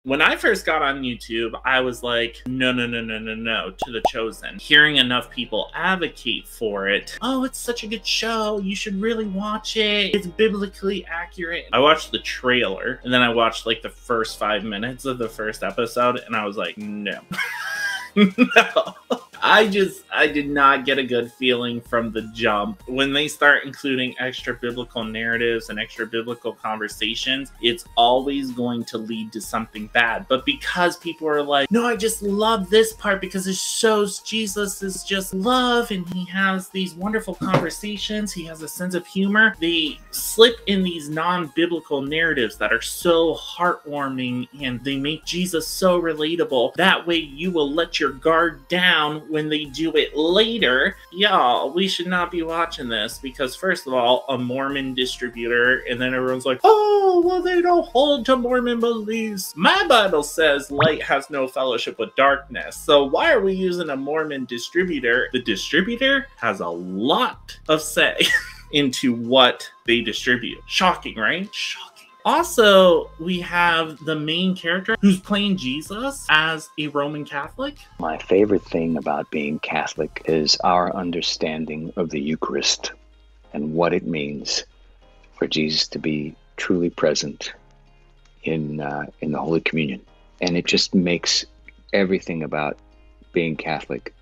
When I first got on YouTube, I was like, no, no, no, no, no, no, to The Chosen. Hearing enough people advocate for it, oh, it's such a good show, you should really watch it, it's biblically accurate. I watched the trailer, and then I watched like the first 5 minutes of the first episode, and I was like, no. No. I did not get a good feeling from the jump. When they start including extra biblical narratives and extra biblical conversations, it's always going to lead to something bad. But because people are like, no, I just love this part because it shows Jesus is just love and he has these wonderful conversations, he has a sense of humor, they slip in these non-biblical narratives that are so heartwarming and they make Jesus so relatable. That way you will let your guard down when they do it later. Y'all, we should not be watching this because first of all, a Mormon distributor, and then everyone's like, oh, well, they don't hold to Mormon beliefs. My Bible says light has no fellowship with darkness. So why are we using a Mormon distributor? The distributor has a lot of say into what they distribute. Shocking, right? Shocking. Also, we have the main character who's playing Jesus as a Roman Catholic. My favorite thing about being Catholic is our understanding of the Eucharist and what it means for Jesus to be truly present in the Holy Communion. And it just makes everything about being Catholic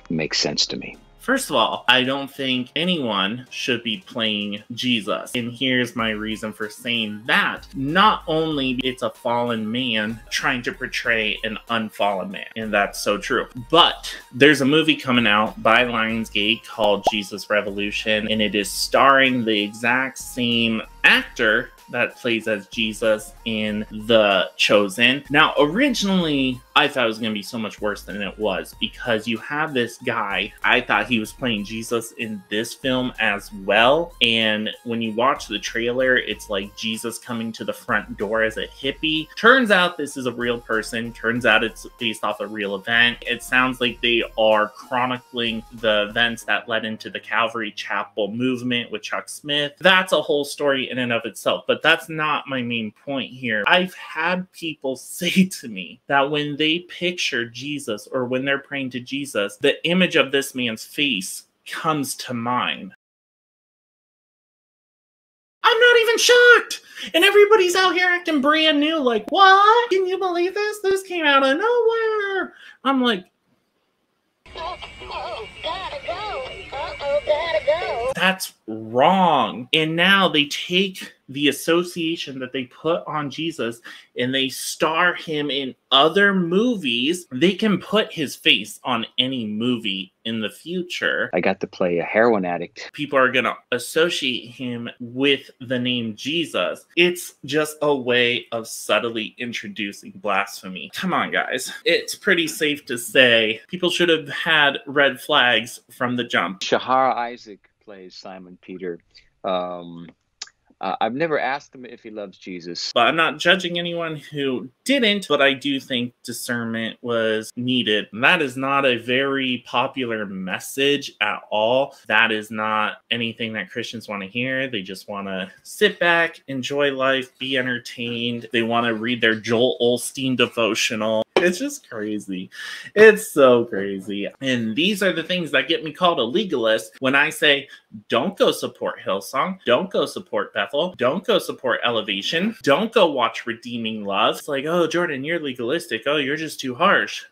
make sense to me. First of all, I don't think anyone should be playing Jesus. And here's my reason for saying that. Not only it's a fallen man trying to portray an unfallen man, and that's so true, but there's a movie coming out by Lionsgate called Jesus Revolution, and it is starring the exact same actor that plays as Jesus in The Chosen. Now, originally, I thought it was going to be so much worse than it was because you have this guy, I thought he was playing Jesus in this film as well. And when you watch the trailer, it's like Jesus coming to the front door as a hippie. Turns out this is a real person. Turns out it's based off a real event. It sounds like they are chronicling the events that led into the Calvary Chapel movement with Chuck Smith. That's a whole story in and of itself, but that's not my main point here. I've had people say to me that when they picture Jesus or when they're praying to Jesus, the image of this man's face comes to mind. I'm not even shocked! And everybody's out here acting brand new, like, what? Can you believe this? This came out of nowhere! I'm like, uh-oh, gotta go. Uh-oh, gotta go. That's wrong. And now they take the association that they put on Jesus and they star him in other movies. They can put his face on any movie in the future. I got to play a heroin addict. People are going to associate him with the name Jesus. It's just a way of subtly introducing blasphemy. Come on, guys. It's pretty safe to say people should have had red flags from the jump. Shahar Isaac plays Simon Peter. I've never asked him if he loves Jesus. But I'm not judging anyone who didn't, but I do think discernment was needed. And that is not a very popular message at all. That is not anything that Christians want to hear. They just want to sit back, enjoy life, be entertained. They want to read their Joel Osteen devotional. It's just crazy. It's so crazy. And these are the things that get me called a legalist when I say, don't go support Hillsong. Don't go support Bethel. Don't go support Elevation. Don't go watch Redeeming Love. It's like, oh, Jordan, you're legalistic. Oh, you're just too harsh.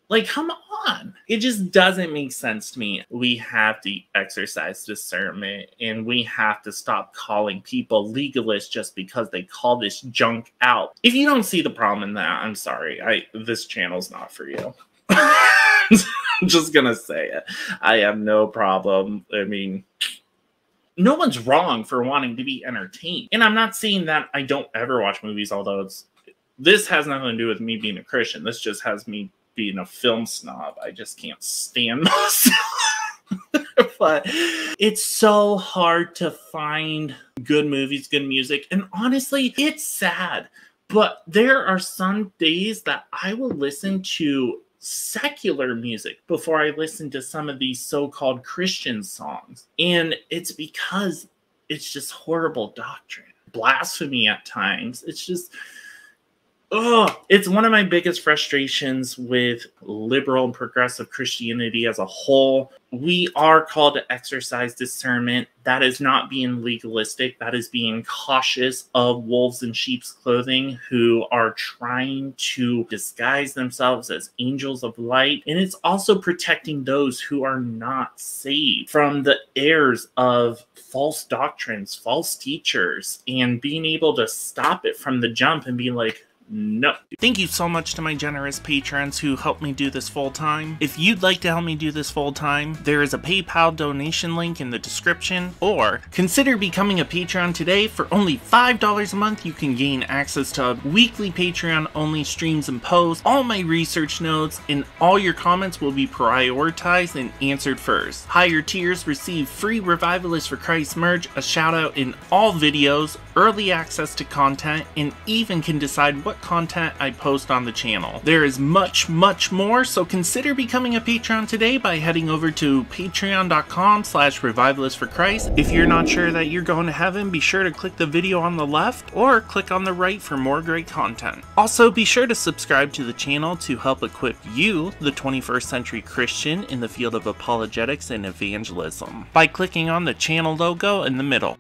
Like, come on. It just doesn't make sense to me. We have to exercise discernment, and we have to stop calling people legalists just because they call this junk out. If you don't see the problem in that, I'm sorry. This channel's not for you. I'm just gonna say it. I have no problem. I mean, no one's wrong for wanting to be entertained. And I'm not saying that I don't ever watch movies, although this has nothing to do with me being a Christian. This just has me being a film snob. I just can't stand myself. But it's so hard to find good movies, good music. And honestly, it's sad. But there are some days that I will listen to secular music before I listen to some of these so-called Christian songs. And it's because it's just horrible doctrine. Blasphemy at times. It's just... It's one of my biggest frustrations with liberal and progressive Christianity as a whole. We are called to exercise discernment. That is not being legalistic. That is being cautious of wolves in sheep's clothing who are trying to disguise themselves as angels of light. And it's also protecting those who are not saved from the errors of false doctrines, false teachers, and being able to stop it from the jump and be like, no. Thank you so much to my generous patrons who help me do this full time. If you'd like to help me do this full time, there is a PayPal donation link in the description, or consider becoming a Patreon today. For only $5 a month, you can gain access to weekly Patreon only streams and posts, all my research notes, and all your comments will be prioritized and answered first. Higher tiers receive free Revivalist for Christ merch, a shout out in all videos, early access to content, and even can decide what content I post on the channel. There is much more, so consider becoming a Patreon today by heading over to patreon.com/revivalistforchrist. If you're not sure that you're going to heaven, be sure to click the video on the left or click on the right for more great content. Also, be sure to subscribe to the channel to help equip you, the 21st century Christian, in the field of apologetics and evangelism by clicking on the channel logo in the middle.